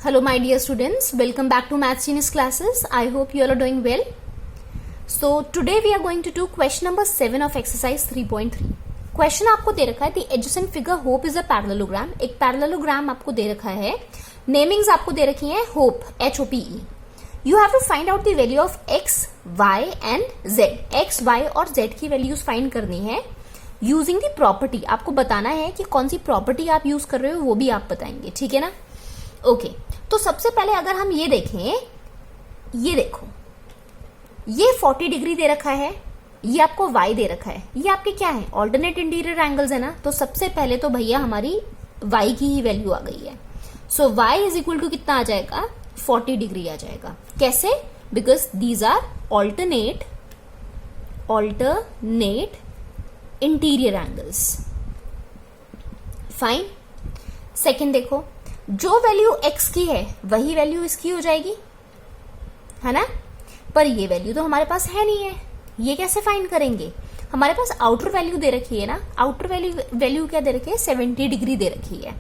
Hello my dear students, welcome back to Maths Genius classes. I hope you all are doing well. So today we are going to do question number 7 of exercise 3.3. Question आपको दे रखा है the adjacent figure HOPE is a parallelogram. एक parallelogram आपको दे रखा है. Namings आपको दे रखी हैं HOPE HOPE. You have to find out the value of x, y and z. x, y और z की वैल्यूज फाइंड करनी है यूजिंग द प्रॉपर्टी. आपको बताना है कि कौन सी प्रॉपर्टी आप यूज कर रहे हो, वो भी आप बताएंगे. ठीक है ना. ओके तो सबसे पहले अगर हम ये देखें, ये देखो, ये 40 डिग्री दे रखा है, ये आपको y दे रखा है. ये आपके क्या है, ऑल्टरनेट इंटीरियर एंगल्स है ना. तो सबसे पहले तो भैया हमारी y की ही वैल्यू आ गई है. So y is equal to कितना आ जाएगा, 40 डिग्री आ जाएगा. कैसे, because these are alternate interior angles. Fine. Second देखो, जो वैल्यू x की है वही वैल्यू इसकी हो जाएगी, है ना. पर ये वैल्यू तो हमारे पास है नहीं है, ये कैसे फाइंड करेंगे. हमारे पास आउटर वैल्यू दे रखी है ना. आउटर वैल्यू क्या दे रखी है, 70 डिग्री दे रखी है.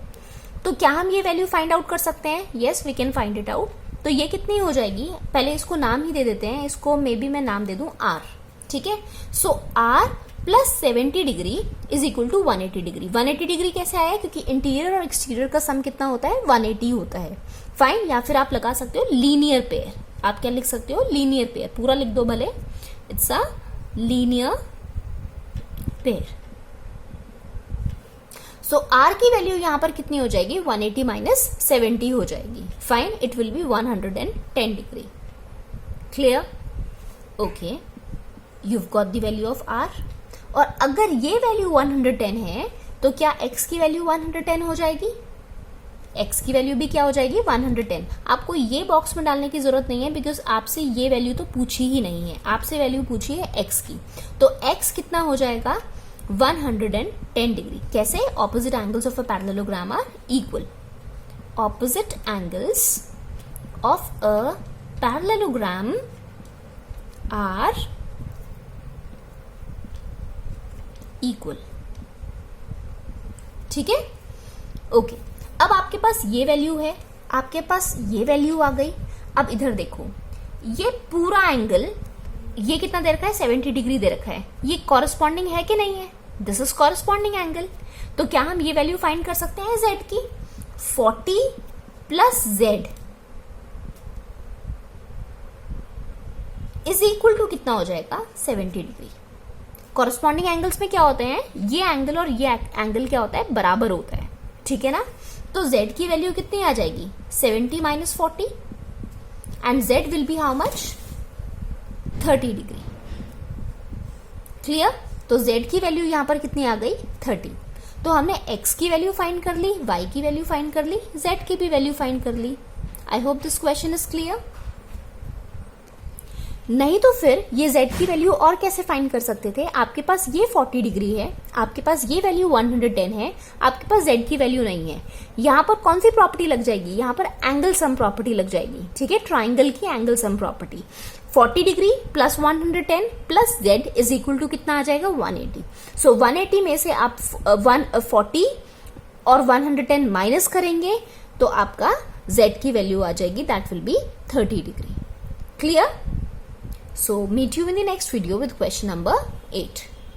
तो क्या हम ये वैल्यू फाइंड आउट कर सकते हैं. Yes, we can find it out. तो ये कितनी हो जाएगी, पहले इसको नाम ही दे देते हैं. इसको मे बी मैं नाम दे दूं r. ठीक है. सो r plus 70 degree is equal to 180 degree. 180 degree कैसे आया, क्योंकि इंटीरियर और एक्सटीरियर का सम कितना होता है, 180 होता है. फाइन. या फिर आप लगा सकते हो लीनियर पेयर. आप क्या लिख सकते हो, लीनियर पेयर. पूरा लिख दो भले, it's a linear pair. So r की वैल्यू यहां पर कितनी हो जाएगी, 180 माइनस 70 हो जाएगी. Fine. It will be 110 degree. Clear. Okay, you've got the value of r. और अगर ये वैल्यू 110 है तो क्या x की वैल्यू 110 हो जाएगी. x की वैल्यू भी क्या हो जाएगी, 110. आपको ये बॉक्स में डालने की जरूरत नहीं है, बिकॉज आपसे ये वैल्यू तो पूछी ही नहीं है. आपसे वैल्यू पूछी है x की. तो x कितना हो जाएगा, 110 डिग्री. कैसे, opposite angles of a parallelogram are equal. Opposite angles of a parallelogram are equal. ठीक है. ओके, अब आपके पास ये वैल्यू है, आपके पास ये वैल्यू आ गई. अब इधर देखो, ये पूरा एंगल, ये कितना दे रखा है, 70 डिग्री दे रखा है. ये कॉरेस्पॉन्डिंग है कि नहीं है, दिस इज कॉरेस्पॉन्डिंग एंगल. तो क्या हम ये वैल्यू फाइंड कर सकते हैं z की. 40 plus z is equal to कितना हो जाएगा, 70 डिग्री. कॉरेस्पॉन्डिंग एंगल्स में क्या होते हैं, ये एंगल और ये एंगल क्या होता है, बराबर होता है. ठीक है ना. तो z की वैल्यू कितनी आ जाएगी, 70 minus 40 and z will be how much, 30 degree. Clear. तो z की वैल्यू यहां पर कितनी आ गई, 30. तो हमने x की वैल्यू फाइंड कर ली, y की वैल्यू फाइंड कर ली, z की भी वैल्यू फाइंड कर ली. I hope this question is clear. नहीं तो फिर ये z की वैल्यू और कैसे फाइंड कर सकते थे. आपके पास ये 40 डिग्री है, आपके पास ये वैल्यू 110 है, आपके पास z की वैल्यू नहीं है. यहां पर कौन सी प्रॉपर्टी लग जाएगी, यहां पर एंगल सम प्रॉपर्टी लग जाएगी. ठीक है, ट्राइंगल की angle sum property. 40 degree plus 110 plus z is equal to कितना आ जाएगा, 180. सो 180 में से आप 140 और 110 माइनस करेंगे तो आपका z की वैल्यू आ जाएगी, that will be 30 degree. Clear. So meet you in the next video with question number 8.